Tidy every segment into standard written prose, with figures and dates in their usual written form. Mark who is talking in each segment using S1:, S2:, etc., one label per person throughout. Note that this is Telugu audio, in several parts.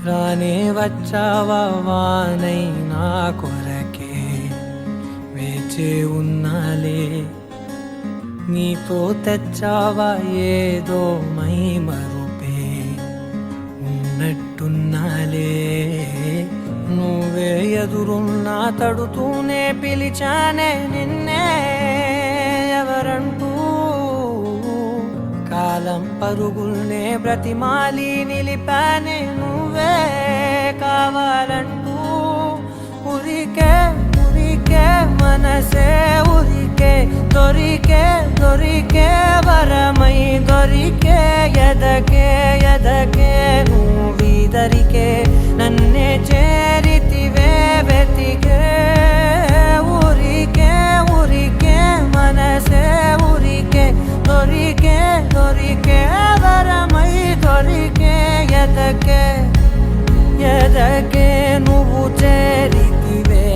S1: రానే వచ్చావా వానై నా కొరకే వేచే ఉన్నాలే నీతో తెచ్చావా ఏదో మై మరుపే ఉన్నట్టున్నాలే నువ్వే ఎదురున్నా తడుతూనే పిలిచానే నిన్నే ఎవరంటూ కాలం పరుగుల్నే బ్రతిమాలి నిలిపానే నువ్వే కావాలంటూ ఉరికే ఉరికే మనసే ఉరికే దొరికే దొరికే వరమై దొరికే ఎదకే ఎదకే నువ్వీదరికే నన్నే చేరితివే వెతికే ఉరికే ఉరికే మనసే ఉరికే దొరికే దొరికే వరమై దొరికే ఎదకే ఎదకే నువ్వు చేరితివే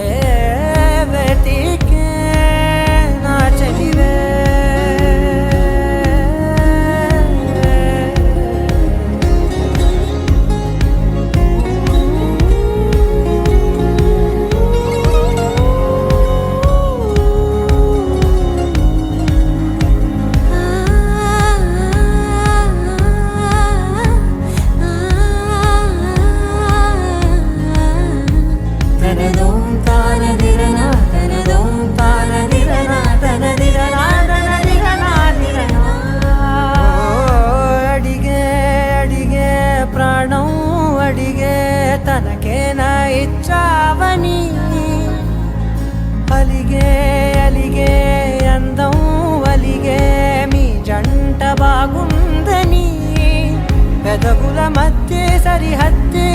S1: వెతికే నా చెలివే తనకేనా ఇచ్చావని అలిగే అలిగే అందం అలిగే మీ జంట బాగుందని పెదవుల మధ్య సరిహద్దే